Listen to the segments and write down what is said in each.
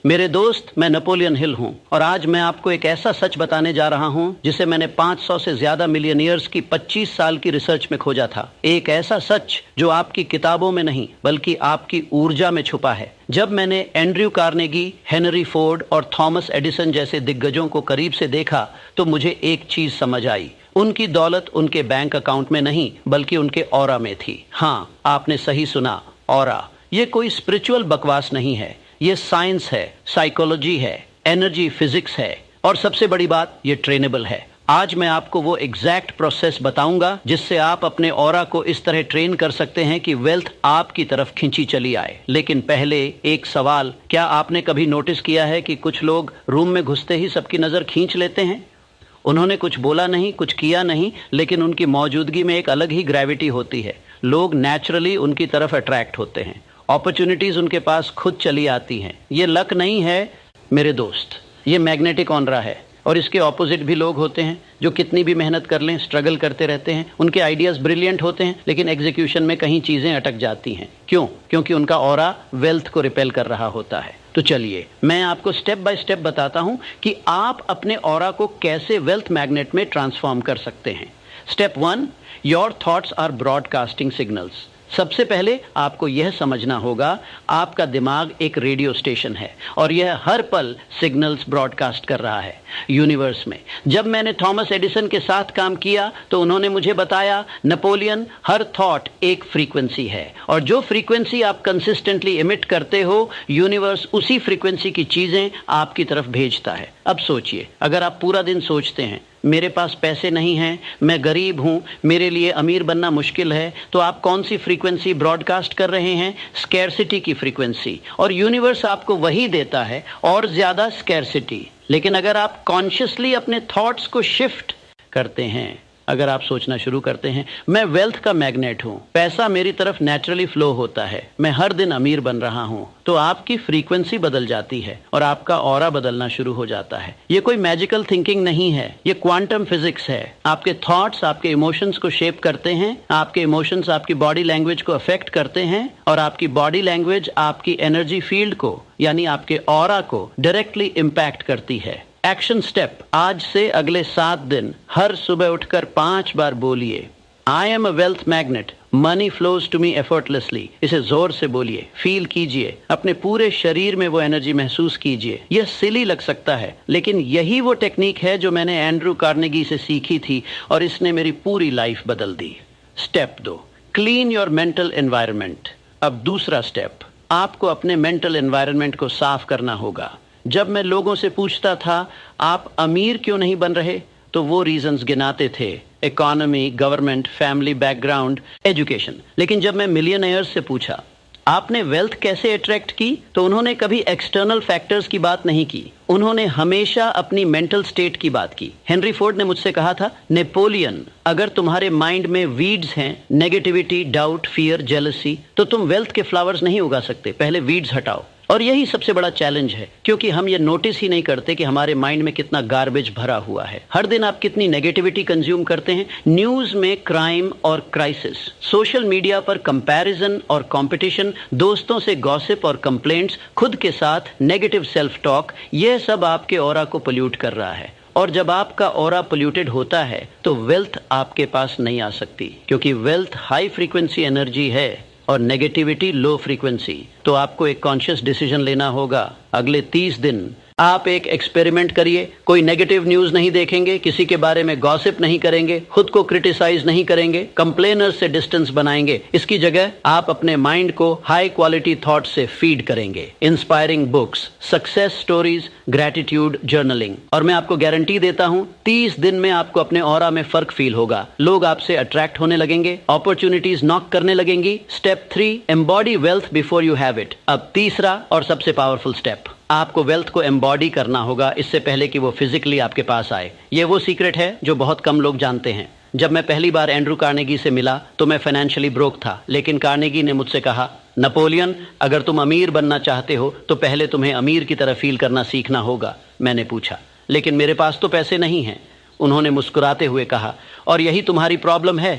मेरे दोस्त, मैं नेपोलियन हिल हूं और आज मैं आपको एक ऐसा सच बताने जा रहा हूं जिसे मैंने 500 से ज्यादा मिलियनियर्स की 25 साल की रिसर्च में खोजा था। एक ऐसा सच जो आपकी किताबों में नहीं बल्कि आपकी ऊर्जा में छुपा है। जब मैंने एंड्रयू कार्नेगी, हेनरी फोर्ड और थॉमस एडिसन जैसे दिग्गजों को करीब से देखा तो मुझे एक चीज समझ आई। उनकी दौलत उनके बैंक अकाउंट में नहीं बल्कि उनके ऑरा में थी। हाँ, आपने सही सुना, ऑरा। ये कोई स्पिरिचुअल बकवास नहीं है, ये साइंस है, साइकोलॉजी है, एनर्जी फिजिक्स है और सबसे बड़ी बात, ये ट्रेनेबल है। आज मैं आपको वो एग्जैक्ट प्रोसेस बताऊंगा जिससे आप अपने ऑरा को इस तरह ट्रेन कर सकते हैं कि वेल्थ आपकी तरफ खिंची चली आए। लेकिन पहले एक सवाल, क्या आपने कभी नोटिस किया है कि कुछ लोग रूम में घुसते ही सबकी नजर खींच लेते हैं? उन्होंने कुछ बोला नहीं, कुछ किया नहीं, लेकिन उनकी मौजूदगी में एक अलग ही ग्रेविटी होती है। लोग नेचुरली उनकी तरफ अट्रैक्ट होते हैं, अपॉर्चुनिटीज उनके पास खुद चली आती हैं। ये लक नहीं है मेरे दोस्त, ये मैग्नेटिक ऑनरा है। और इसके ऑपोजिट भी लोग होते हैं जो कितनी भी मेहनत कर लें, स्ट्रगल करते रहते हैं। उनके आइडियाज ब्रिलियंट होते हैं लेकिन एग्जीक्यूशन में कहीं चीजें अटक जाती हैं। क्यों? क्योंकि उनका ऑरा वेल्थ को रिपेल कर रहा होता है। तो चलिए मैं आपको स्टेप बाय स्टेप बताता हूं कि आप अपने ऑरा को कैसे वेल्थ मैग्नेट में ट्रांसफॉर्म कर सकते हैं। Step 1, your thoughts are broadcasting signals. सबसे पहले आपको यह समझना होगा, आपका दिमाग एक रेडियो स्टेशन है और यह हर पल सिग्नल्स ब्रॉडकास्ट कर रहा है यूनिवर्स में। जब मैंने थॉमस एडिसन के साथ काम किया तो उन्होंने मुझे बताया, नेपोलियन, हर थॉट एक फ्रीक्वेंसी है और जो फ्रीक्वेंसी आप कंसिस्टेंटली इमिट करते हो, यूनिवर्स उसी फ्रीक्वेंसी की चीजें आपकी तरफ भेजता है। अब सोचिए, अगर आप पूरा दिन सोचते हैं मेरे पास पैसे नहीं हैं, मैं गरीब हूं, मेरे लिए अमीर बनना मुश्किल है, तो आप कौन सी फ्रीक्वेंसी ब्रॉडकास्ट कर रहे हैं? स्कैरसिटी की फ्रीक्वेंसी। और यूनिवर्स आपको वही देता है और ज्यादा स्कैरसिटी। लेकिन अगर आप कॉन्शियसली अपने थॉट्स को शिफ्ट करते हैं, अगर आप सोचना शुरू करते हैं, मैं वेल्थ का मैग्नेट हूं, पैसा मेरी तरफ नेचुरली फ्लो होता है, मैं हर दिन अमीर बन रहा हूं, तो आपकी फ्रीक्वेंसी बदल जाती है और आपका ऑरा बदलना शुरू हो जाता है। ये कोई मैजिकल थिंकिंग नहीं है, ये क्वांटम फिजिक्स है। आपके थॉट्स आपके इमोशंस को शेप करते हैं, आपके इमोशंस आपकी बॉडी लैंग्वेज को अफेक्ट करते हैं और आपकी बॉडी लैंग्वेज आपकी एनर्जी फील्ड को यानी आपके ऑरा को डायरेक्टली इम्पैक्ट करती है। एक्शन स्टेप, आज से अगले 7 दिन हर सुबह उठकर 5 बार बोलिए, I am a wealth magnet, money flows to me effortlessly. इसे जोर से बोलिए, फील कीजिए, अपने पूरे शरीर में वो एनर्जी महसूस कीजिए। यह सिली लग सकता है लेकिन यही वो टेक्निक है जो मैंने एंड्रयू कार्नेगी से सीखी थी और इसने मेरी पूरी लाइफ बदल दी। Step 2, clean your mental environment. अब दूसरा स्टेप, आपको अपने मेंटल एनवायरनमेंट को साफ करना होगा। जब मैं लोगों से पूछता था आप अमीर क्यों नहीं बन रहे, तो वो रीजंस गिनाते थे, economy, government, family background, education. लेकिन जब मैं मिलियनेयर्स से पूछा आपने वेल्थ कैसे अट्रैक्ट की, तो उन्होंने कभी एक्सटर्नल फैक्टर्स की बात नहीं की, उन्होंने हमेशा अपनी मेंटल स्टेट की बात की। हेनरी फोर्ड ने मुझसे कहा था, नेपोलियन, अगर तुम्हारे माइंड में वीड्स हैं, नेगेटिविटी, डाउट, फियर, जेलसी, तो तुम वेल्थ के फ्लावर्स नहीं उगा सकते, पहले वीड्स हटाओ। और यही सबसे बड़ा चैलेंज है क्योंकि हम ये नोटिस ही नहीं करते कि हमारे माइंड में कितना गार्बेज भरा हुआ है। हर दिन आप कितनी नेगेटिविटी कंज्यूम करते हैं। न्यूज में क्राइम और क्राइसिस, सोशल मीडिया पर कंपैरिजन और कंपटीशन, दोस्तों से गॉसिप और कंप्लेंट्स, खुद के साथ नेगेटिव सेल्फ टॉक, यह सब आपके ऑरा को पोल्यूट कर रहा है। और जब आपका ऑरा पोल्यूटेड होता है तो वेल्थ आपके पास नहीं आ सकती, क्योंकि वेल्थ हाई फ्रीक्वेंसी एनर्जी है और नेगेटिविटी लो फ्रीक्वेंसी। तो आपको एक कॉन्शियस डिसीजन लेना होगा। अगले 30 दिन आप एक एक्सपेरिमेंट करिए, कोई नेगेटिव न्यूज नहीं देखेंगे, किसी के बारे में गॉसिप नहीं करेंगे, खुद को क्रिटिसाइज नहीं करेंगे, कंप्लेनर्स से डिस्टेंस बनाएंगे। इसकी जगह आप अपने माइंड को हाई क्वालिटी थॉट से फीड करेंगे। Inspiring books, success stories, gratitude journaling. और मैं आपको गारंटी देता हूं 30 दिन में आपको अपने ऑरा में फर्क फील होगा। लोग आपसे अट्रैक्ट होने लगेंगे, अपॉर्चुनिटीज नॉक करने लगेंगी। Step 3, embody wealth before you have it. अब तीसरा और सबसे पावरफुल स्टेप, आपको वेल्थ को एम्बॉडी करना होगा इससे पहले कि वो फिजिकली आपके पास आए। ये वो सीक्रेट है जो बहुत कम लोग जानते हैं। जब मैं पहली बार एंड्रयू कार्नेगी से मिला तो मैं फाइनेंशियली ब्रोक था, लेकिन कार्नेगी ने मुझसे कहा, नेपोलियन, अगर तुम अमीर बनना चाहते हो तो पहले तुम्हें अमीर की तरह फील करना सीखना होगा। मैंने पूछा, लेकिन मेरे पास तो पैसे नहीं हैं। उन्होंने मुस्कुराते हुए कहा, और यही तुम्हारी प्रॉब्लम है,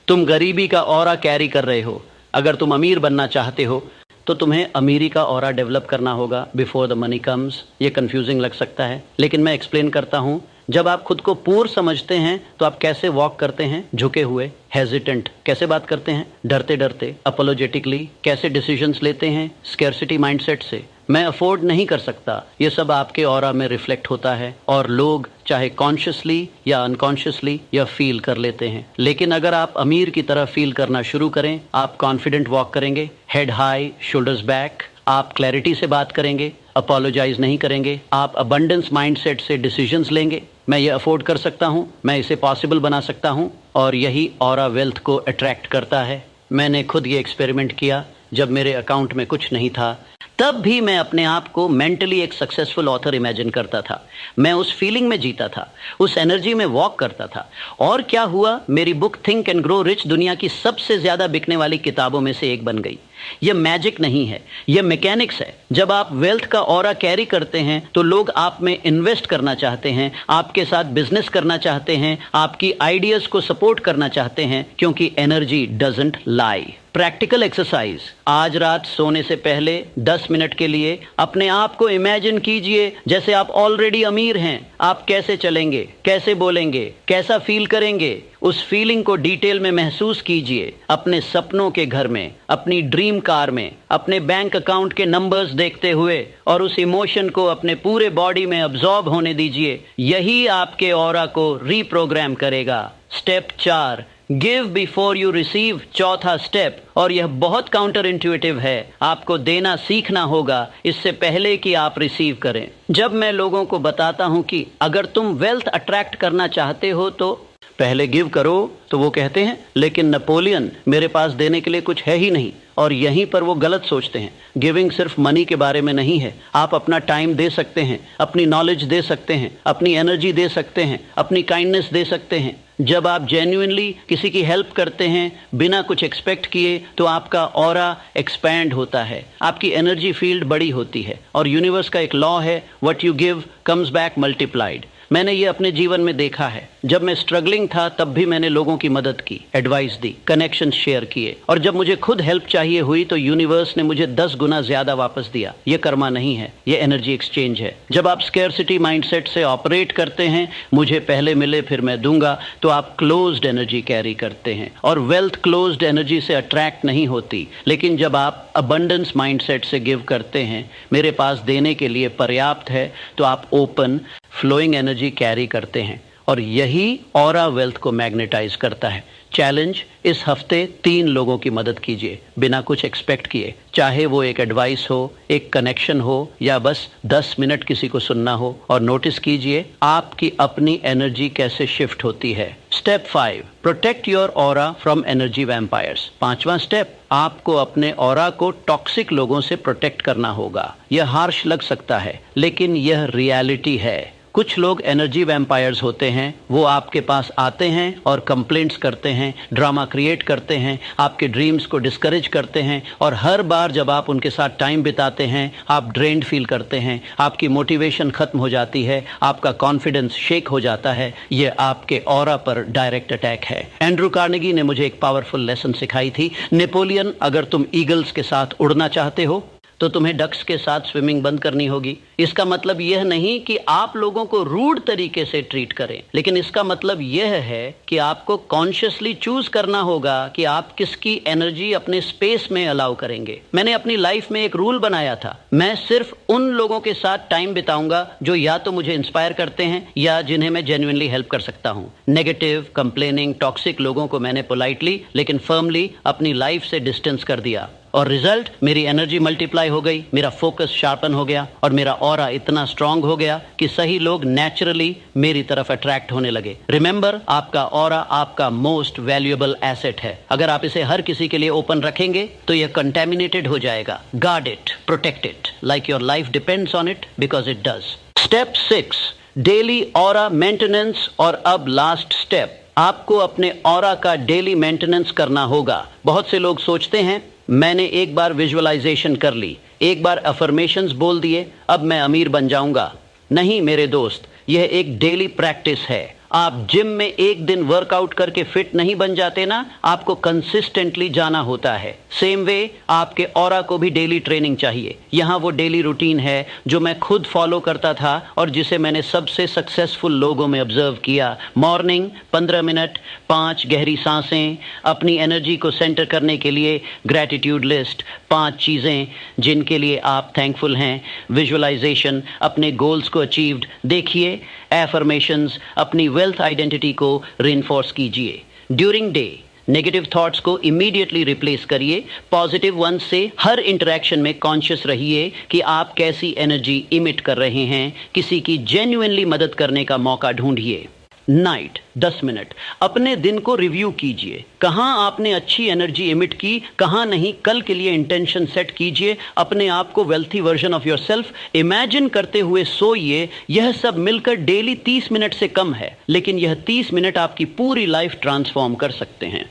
तुम गरीबी का ऑरा कैरी कर रहे हो। अगर तुम अमीर बनना चाहते हो तो तुम्हें अमीरी का ऑरा डेवलप करना होगा बिफोर द मनी कम्स। ये कंफ्यूजिंग लग सकता है, लेकिन मैं एक्सप्लेन करता हूँ। जब आप खुद को पूर समझते हैं तो आप कैसे वॉक करते हैं? झुके हुए, हेजिटेंट। कैसे बात करते हैं? डरते डरते, अपोलोजेटिकली। कैसे डिसीजंस लेते हैं? स्कैर्सिटी माइंडसेट से। मैं अफोर्ड नहीं कर सकता, ये सब आपके ऑरा में रिफ्लेक्ट होता है और लोग चाहे कॉन्शियसली या अनकॉन्शियसली यह फील कर लेते हैं। लेकिन अगर आप अमीर की तरह फील करना शुरू करें, आप कॉन्फिडेंट वॉक करेंगे, हेड हाई, शोल्डर्स बैक। आप क्लैरिटी से बात करेंगे, अपोलोजाइज नहीं करेंगे। आप अबंडेंस माइंडसेट से डिसीजंस लेंगे। मैं ये अफोर्ड कर सकता हूँ, मैं इसे पॉसिबल बना सकता हूँ, और यही ऑरा वेल्थ को अट्रैक्ट करता है। मैंने खुद ये एक्सपेरिमेंट किया। जब मेरे अकाउंट में कुछ नहीं था, तब भी मैं अपने आप को मेंटली एक सक्सेसफुल ऑथर इमेजिन करता था। मैं उस फीलिंग में जीता था, उस एनर्जी में वॉक करता था। और क्या हुआ? मेरी book think and grow rich दुनिया की सबसे ज्यादा बिकने वाली किताबों में से एक बन गई। यह मैजिक नहीं है, यह मैकेनिक्स है। जब आप वेल्थ का ऑरा कैरी करते हैं तो लोग आप में इन्वेस्ट करना चाहते हैं, आपके साथ बिजनेस करना चाहते हैं, आपकी आइडियाज को सपोर्ट करना चाहते हैं, क्योंकि energy doesn't lie. Practical exercise. आज रात सोने से पहले 10 मिनट के लिए अपने आप को इमेजिन कीजिए जैसे आप ऑलरेडी अमीर हैं। आप कैसे चलेंगे, कैसे बोलेंगे, कैसा फील करेंगे, उस फीलिंग को डिटेल में महसूस कीजिए। अपने सपनों के घर में, अपनी ड्रीम कार में, अपने बैंक अकाउंट के नंबर्स देखते हुए, और उस इमोशन को अपने पूरे बॉडी में अब्सॉर्ब होने दीजिए। यही आपके ऑरा को रीप्रोग्राम करेगा। Step 4, give before you receive. चौथा स्टेप, और यह बहुत काउंटर इंट्यूटिव है। आपको देना सीखना होगा इससे पहले कि आप रिसीव करें। जब मैं लोगों को बताता हूं कि अगर तुम वेल्थ अट्रैक्ट करना चाहते हो तो पहले गिव करो, तो वो कहते हैं लेकिन नेपोलियन, मेरे पास देने के लिए कुछ है ही नहीं। और यहीं पर वो गलत सोचते हैं। गिविंग सिर्फ मनी के बारे में नहीं है। आप अपना टाइम दे सकते हैं, अपनी नॉलेज दे सकते हैं, अपनी एनर्जी दे सकते हैं, अपनी काइंडनेस दे सकते हैं। जब आप जेन्युइनली किसी की हेल्प करते हैं बिना कुछ एक्सपेक्ट किए, तो आपका ऑरा एक्सपैंड होता है, आपकी एनर्जी फील्ड बड़ी होती है। और यूनिवर्स का एक लॉ है, what you give comes back multiplied. मैंने ये अपने जीवन में देखा है। जब मैं स्ट्रगलिंग था तब भी मैंने लोगों की मदद की, एडवाइस दी, कनेक्शन शेयर किए, और जब मुझे खुद हेल्प चाहिए हुई तो यूनिवर्स ने मुझे 10 गुना ज्यादा वापस दिया। ये कर्मा नहीं है, ये एनर्जी एक्सचेंज है। जब आप स्कैर्सिटी माइंडसेट से ऑपरेट करते हैं, मुझे पहले मिले फिर मैं दूंगा, तो आप क्लोज्ड एनर्जी कैरी करते हैं। और वेल्थ क्लोज्ड एनर्जी से अट्रैक्ट नहीं होती। लेकिन जब आप अबंडेंस माइंडसेट से गिव करते हैं, मेरे पास देने के लिए पर्याप्त है, तो आप ओपन फ्लोइंग एनर्जी कैरी करते हैं। और यही ऑरा वेल्थ को मैग्नेटाइज करता है। चैलेंज, इस हफ्ते 3 लोगों की मदद कीजिए बिना कुछ एक्सपेक्ट किए, चाहे वो एक एडवाइस हो, एक कनेक्शन हो, या बस 10 मिनट किसी को सुनना हो। और नोटिस कीजिए आपकी अपनी एनर्जी कैसे शिफ्ट होती है। Step 5, protect your aura from energy vampires. 5वां स्टेप, आपको अपने ऑरा को टॉक्सिक लोगों से प्रोटेक्ट करना होगा। यह हार्श लग सकता है, लेकिन यह रियलिटी है। कुछ लोग एनर्जी वैम्पायर्स होते हैं। वो आपके पास आते हैं और कंप्लेंट्स करते हैं, ड्रामा क्रिएट करते हैं, आपके ड्रीम्स को डिस्करेज करते हैं। और हर बार जब आप उनके साथ टाइम बिताते हैं, आप ड्रेन्ड फील करते हैं, आपकी मोटिवेशन खत्म हो जाती है, आपका कॉन्फिडेंस शेक हो जाता है। ये आपके ऑरा पर डायरेक्ट अटैक है। एंड्रू कार्नेगी ने मुझे एक पावरफुल लेसन सिखाई थी, नेपोलियन, अगर तुम ईगल्स के साथ उड़ना चाहते हो तो तुम्हें डक्स के साथ स्विमिंग बंद करनी होगी। इसका मतलब यह नहीं कि आप लोगों को रूड तरीके से ट्रीट करें, लेकिन इसका मतलब यह है कि आपको कॉन्शियसली चूज करना होगा कि आप किसकी एनर्जी अपने स्पेस में अलाउ करेंगे। मैंने अपनी लाइफ में एक रूल बनाया था, मैं सिर्फ उन लोगों के साथ टाइम बिताऊंगा जो या तो मुझे इंस्पायर करते हैं या जिन्हें मैं जेन्युइनली हेल्प कर सकता हूं। नेगेटिव, कंप्लेनिंग, टॉक्सिक लोगों को मैंने पोलाइटली लेकिन फर्मली अपनी लाइफ से डिस्टेंस कर दिया। और रिजल्ट, मेरी एनर्जी मल्टीप्लाई हो गई, मेरा फोकस शार्पन हो गया, और मेरा ऑरा इतना स्ट्रांग हो गया कि सही लोग नेचुरली मेरी तरफ अट्रैक्ट होने लगे। रिमेंबर, आपका ऑरा आपका मोस्ट वैल्यूएबल एसेट है। अगर आप इसे हर किसी के लिए ओपन रखेंगे तो यह कंटेमिनेटेड हो जाएगा। Guard it, protect it, like your life depends on it, because it does. Step 6, daily aura maintenance. और अब लास्ट स्टेप, आपको अपने ऑरा का डेली मेंटेनेंस करना होगा। बहुत से लोग सोचते हैं मैंने एक बार विजुअलाइजेशन कर ली, एक बार अफर्मेशंस बोल दिए, अब मैं अमीर बन जाऊंगा। नहीं मेरे दोस्त, यह एक डेली प्रैक्टिस है। आप जिम में एक दिन वर्कआउट करके फिट नहीं बन जाते ना, आपको कंसिस्टेंटली जाना होता है। सेम वे आपके ऑरा को भी डेली ट्रेनिंग चाहिए। यहाँ वो डेली रूटीन है जो मैं खुद फॉलो करता था और जिसे मैंने सबसे सक्सेसफुल लोगों में ऑब्जर्व किया। मॉर्निंग 15 मिनट, 5 गहरी सांसें, अपनी एनर्जी को सेंटर करने के लिए ग्रैटिट्यूड लिस्ट, 5 चीज़ें जिनके लिए आप थैंकफुल हैं, विजुअलाइजेशन, अपने गोल्स को अचीव्ड देखिए, एफर्मेशंस, अपनी वेल्थ आइडेंटिटी को रिइंफोर्स कीजिए। ड्यूरिंग डे नेगेटिव थॉट्स को इमीडिएटली रिप्लेस करिए, पॉजिटिव वन से हर इंटरेक्शन में कॉन्शियस रहिए कि आप कैसी एनर्जी इमिट कर रहे हैं। किसी की जेन्युइनली मदद करने का मौका ढूंढिए। नाइट 10 मिनट अपने दिन को रिव्यू कीजिए, कहाँ आपने अच्छी एनर्जी इमिट की, कहाँ नहीं। कल के लिए इंटेंशन सेट कीजिए, अपने आप को wealthy version of yourself imagine करते हुए सोइए। यह सब मिलकर डेली 30 मिनट से कम है, लेकिन यह 30 मिनट आपकी पूरी लाइफ ट्रांसफॉर्म कर सकते हैं।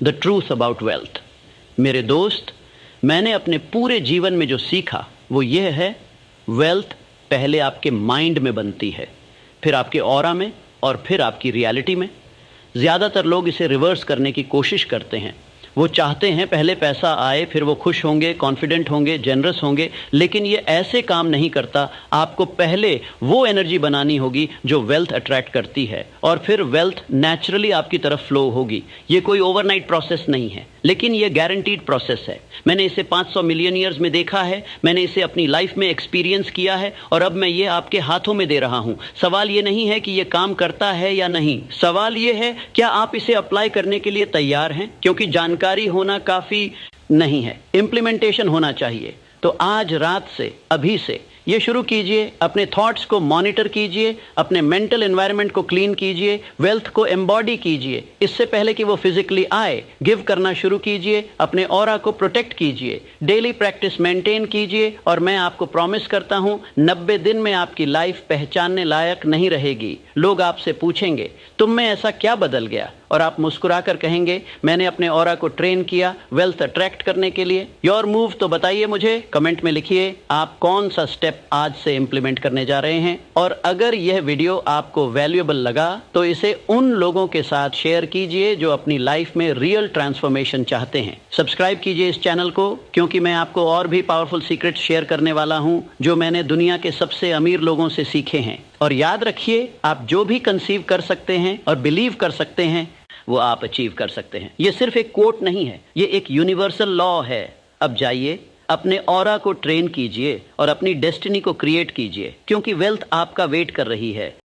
The truth about wealth. मेरे दोस्त, मैंने अपने पूरे जीवन में जो सीखा वो यह है, वेल्थ पहले आपके माइंड में बनती है, फिर आपके ऑरा में और फिर आपकी रियलिटी में। ज़्यादातर लोग इसे रिवर्स करने की कोशिश करते हैं। वो चाहते हैं पहले पैसा आए, फिर वो खुश होंगे, कॉन्फिडेंट होंगे, जेनरस होंगे, लेकिन ये ऐसे काम नहीं करता। आपको पहले वो एनर्जी बनानी होगी जो वेल्थ अट्रैक्ट करती है, और फिर वेल्थ नेचुरली आपकी तरफ फ्लो होगी। ये कोई ओवरनाइट प्रोसेस नहीं है, लेकिन ये गारंटीड प्रोसेस है। मैंने इसे 500 मिलियनियर्स में देखा है, मैंने इसे अपनी लाइफ में एक्सपीरियंस किया है, और अब मैं ये आपके हाथों में दे रहा हूँ। सवाल ये नहीं है कि ये काम करता है या नहीं, सवाल ये है क्या आप इसे अप्लाई करने के लिए तैयार हैं। क्योंकि जानकारी होना काफ़ी नहीं है, इम्प्लीमेंटेशन होना चाहिए। तो आज रात से, अभी से ये शुरू कीजिए, अपने थॉट्स को मॉनिटर कीजिए, अपने मेंटल एनवायरनमेंट को क्लीन कीजिए, वेल्थ को एम्बॉडी कीजिए। इससे पहले कि वो फिजिकली आए, गिव करना शुरू कीजिए, अपने ऑरा को प्रोटेक्ट कीजिए, डेली प्रैक्टिस मेंटेन कीजिए, और मैं आपको प्रॉमिस करता हूँ 90 दिन में आपकी लाइफ पहचानने लायक नहीं रहेगी। लोग आपसे पूछेंगे तुम में ऐसा क्या बदल गया, और आप मुस्कुरा कर कहेंगे मैंने अपने ऑरा को ट्रेन किया वेल्थ अट्रैक्ट करने के लिए। योर मूव तो बताइए मुझे, कमेंट में लिखिए आप कौन सा स्टेप आज से इंप्लीमेंट करने जा रहे हैं। और अगर यह वीडियो आपको वैल्यूएबल लगा तो इसे उन लोगों के साथ शेयर कीजिए जो अपनी लाइफ में रियल ट्रांसफॉर्मेशन चाहते हैं। सब्सक्राइब कीजिए इस चैनल को, क्योंकि मैं आपको और भी पावरफुल सीक्रेट्स शेयर करने वाला हूं जो मैंने दुनिया के सबसे अमीर लोगों से सीखे हैं। और याद रखिए, आप जो भी कंसीव कर सकते हैं और बिलीव कर सकते हैं वो आप अचीव कर सकते हैं। ये सिर्फ एक कोट नहीं है, ये एक यूनिवर्सल लॉ है। अब जाइए, अपने ऑरा को ट्रेन कीजिए और अपनी डेस्टिनी को क्रिएट कीजिए, क्योंकि वेल्थ आपका वेट कर रही है।